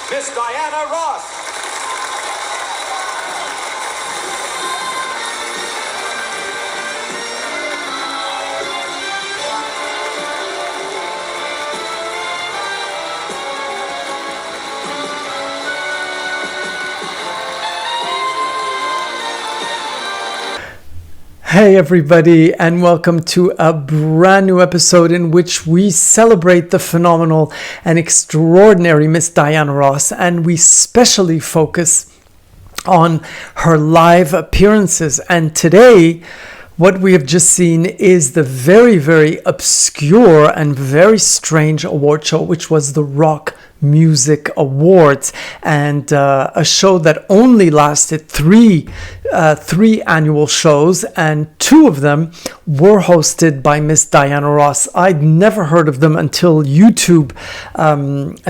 Miss Diana Ross. Hey everybody, and welcome to a brand new episode in which we celebrate the phenomenal and extraordinary Miss Diana Ross, and we specially focus on her live appearances. And today, what we have just seen is the very, very obscure and very strange award show, which was the Rock Music Awards, and a show that only lasted three annual shows, and two of them were hosted by Miss Diana Ross. I'd never heard of them until YouTube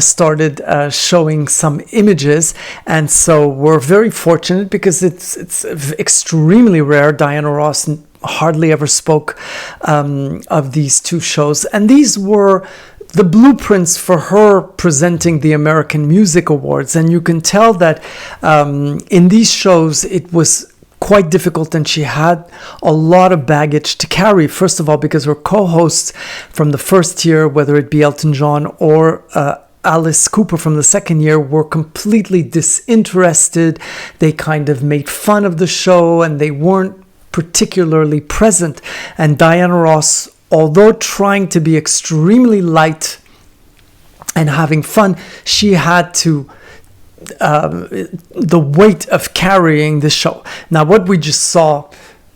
started showing some images, and so we're very fortunate because it's extremely rare. Diana Ross hardly ever spoke of these two shows, and these were the blueprints for her presenting the American Music Awards. And you can tell that in these shows it was quite difficult, and she had a lot of baggage to carry. First of all, because her co-hosts from the first year, whether it be Elton John or Alice Cooper from the second year, were completely disinterested. They kind of made fun of the show, and they weren't particularly present. And Diana Ross, although trying to be extremely light and having fun, she had to the weight of carrying the show. Now, what we just saw,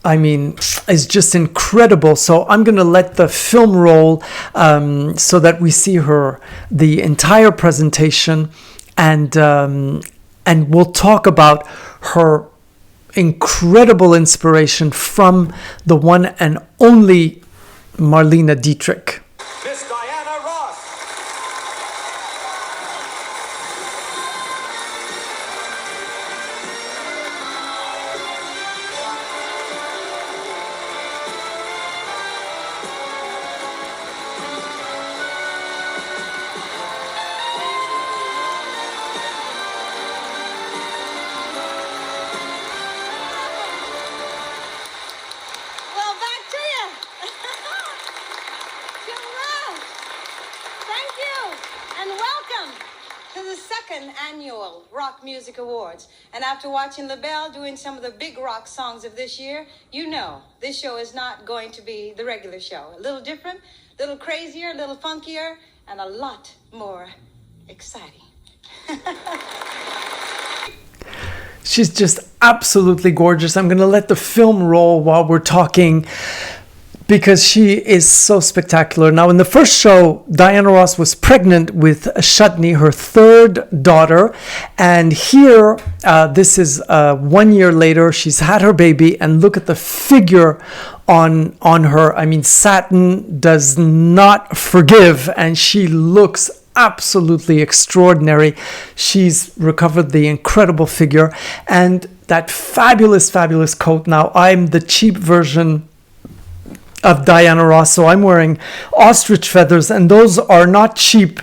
I mean, is just incredible. So I'm going to let the film roll so that we see the entire presentation, and we'll talk about her incredible inspiration from the one and only Marlene Dietrich. Miss Diana Ross. Well, back to you. Congrats. Thank you. And welcome to the second annual Rock Music Awards. And after watching LaBelle doing some of the big rock songs of this year, you know this show is not going to be the regular show. A little different, a little crazier, a little funkier, and a lot more exciting. She's just absolutely gorgeous. I'm going to let the film roll while we're talking because she is so spectacular. Now, in the first show, Diana Ross was pregnant with Shutney, her third daughter. And here, this is 1 year later, she's had her baby. And look at the figure on her. I mean, satin does not forgive, and she looks absolutely extraordinary. She's recovered the incredible figure and that fabulous coat. Now, I'm the cheap version of Diana Ross, so I'm wearing ostrich feathers, and those are not cheap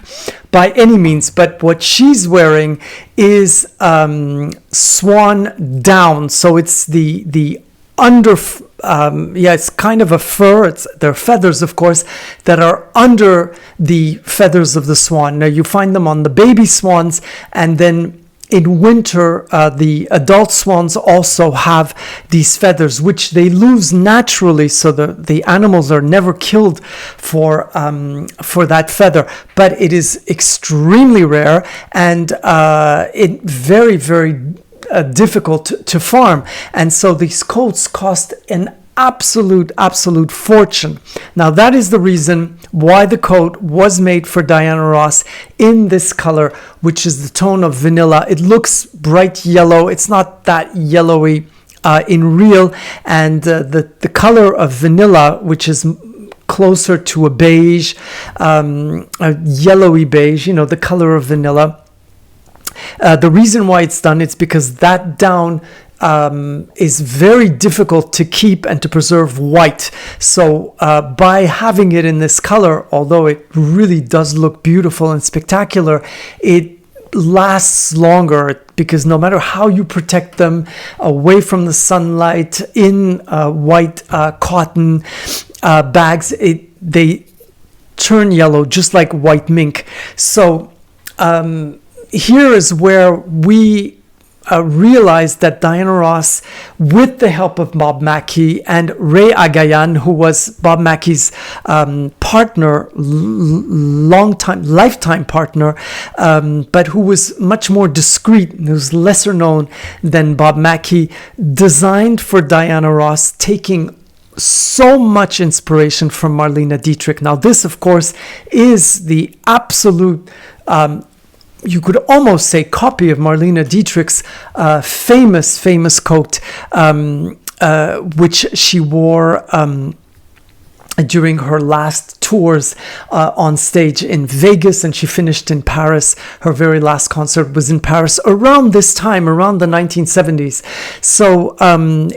by any means, but what she's wearing is swan down, so it's the under, it's kind of a fur. They're feathers, of course, that are under the feathers of the swan. Now, you find them on the baby swans, and then in winter, the adult swans also have these feathers, which they lose naturally, so the animals are never killed for that feather. But it is extremely rare, and it very difficult to farm, and so these coats cost an absolute fortune. Now, that is the reason why the coat was made for Diana Ross in this color, which is the tone of vanilla. It looks bright yellow. It's not that yellowy in real, and the color of vanilla, which is closer to a beige, a yellowy beige, the color of vanilla. The reason why it's done, it's because that down is very difficult to keep and to preserve white. So by having it in this color, although it really does look beautiful and spectacular, it lasts longer, because no matter how you protect them away from the sunlight in white cotton bags, they turn yellow just like white mink. So here is where we realized that Diana Ross, with the help of Bob Mackie and Ray Agayan, who was Bob Mackie's partner, lifetime partner, but who was much more discreet, who was lesser known than Bob Mackie, designed for Diana Ross, taking so much inspiration from Marlene Dietrich. Now, this, of course, is the absolute you could almost say copy of Marlene Dietrich's famous coat, which she wore during her last tours on stage in Vegas, and she finished in Paris. Her very last concert was in Paris around this time, around the 1970s. So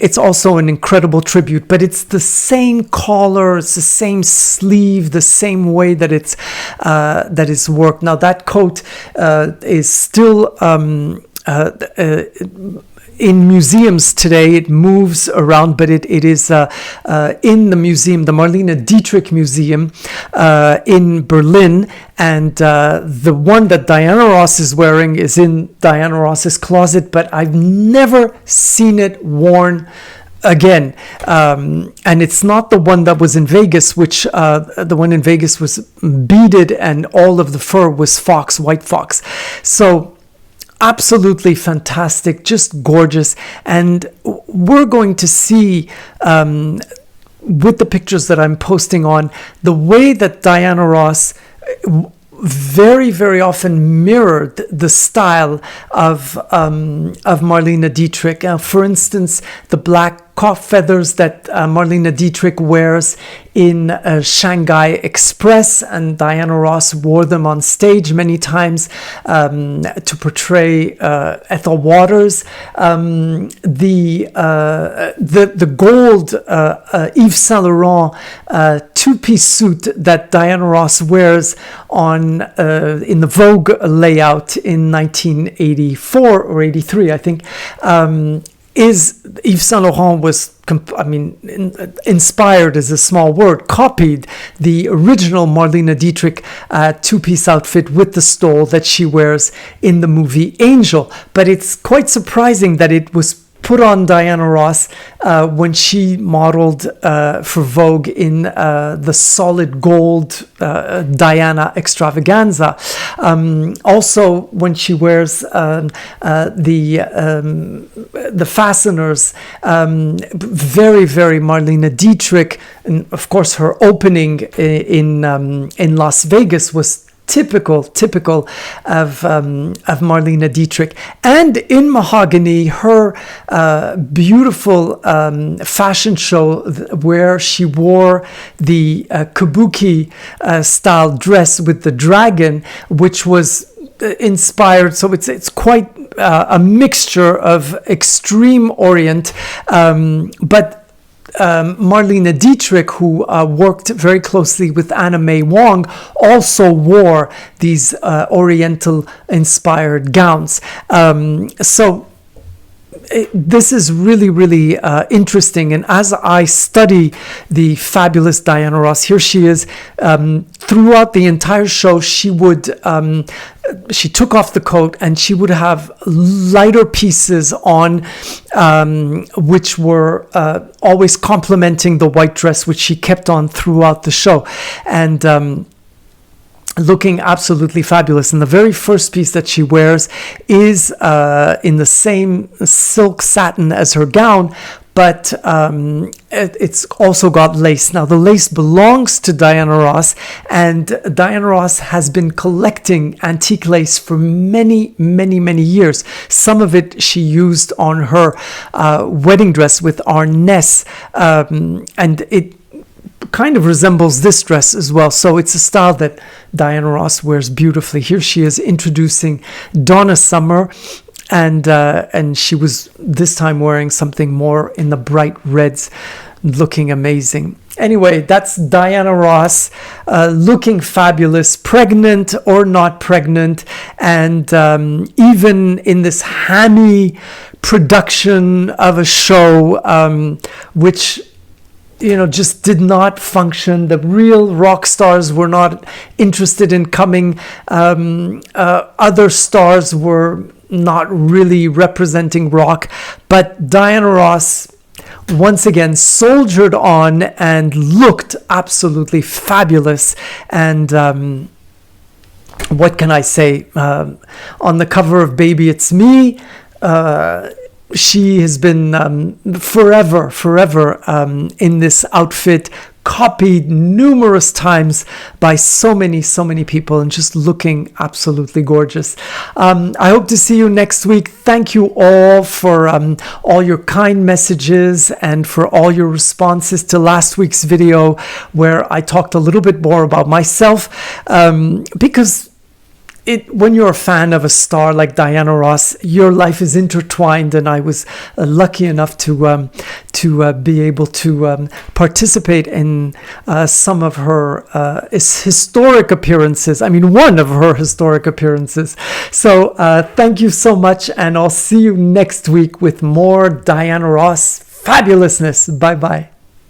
it's also an incredible tribute, but it's the same collar, it's the same sleeve, the same way that it's that is worked. Now that coat is still in museums today. It moves around, but it is in the museum, the Marlene Dietrich Museum in Berlin. And the one that Diana Ross is wearing is in Diana Ross's closet, but I've never seen it worn again. And it's not the one that was in Vegas, which the one in Vegas was beaded and all of the fur was white fox. So absolutely fantastic, just gorgeous. And we're going to see with the pictures that I'm posting on, the way that Diana Ross very, very often mirrored the style of Marlene Dietrich. For instance, the black coif feathers that Marlene Dietrich wears in Shanghai Express, and Diana Ross wore them on stage many times to portray Ethel Waters. The gold Yves Saint Laurent two-piece suit that Diana Ross wears on in the Vogue layout in 1984 or 83, I think. Is Yves Saint Laurent was, inspired is a small word, copied the original Marlene Dietrich two-piece outfit with the stole that she wears in the movie Angel. But it's quite surprising that it was put on Diana Ross when she modeled for Vogue in the solid gold Diana extravaganza. Also, when she wears the fasteners, very, very Marlene Dietrich. And of course, her opening in Las Vegas was typical of Marlene Dietrich. And in Mahogany, her beautiful fashion show where she wore the kabuki style dress with the dragon, which was inspired. So it's quite a mixture of extreme Orient, but Marlene Dietrich, who worked very closely with Anna May Wong, also wore these Oriental-inspired gowns. This is really, really interesting. And as I study the fabulous Diana Ross, here she is. Throughout the entire show, she took off the coat and she would have lighter pieces on, which were always complementing the white dress, which she kept on throughout the show. And looking absolutely fabulous. And the very first piece that she wears is in the same silk satin as her gown, but it's also got lace. Now, the lace belongs to Diana Ross, and Diana Ross has been collecting antique lace for many, many, many years. Some of it she used on her wedding dress with Arness, and it kind of resembles this dress as well. So it's a style that Diana Ross wears beautifully. Here she is introducing Donna Summer, and she was this time wearing something more in the bright reds. looking amazing. Anyway, that's Diana Ross, looking fabulous, pregnant or not pregnant, and even in this hammy production of a show, which just did not function. The real rock stars were not interested in coming. Other stars were not really representing rock, but Diana Ross once again soldiered on and looked absolutely fabulous. And what can I say? On the cover of Baby It's Me, she has been forever in this outfit, copied numerous times by so many people, and just looking absolutely gorgeous. I hope to see you next week. Thank you all for all your kind messages and for all your responses to last week's video, where I talked a little bit more about myself, because when you're a fan of a star like Diana Ross, your life is intertwined, and I was lucky enough to be able to participate in some of her historic appearances. I mean, one of her historic appearances. So thank you so much, and I'll see you next week with more Diana Ross fabulousness. Bye bye.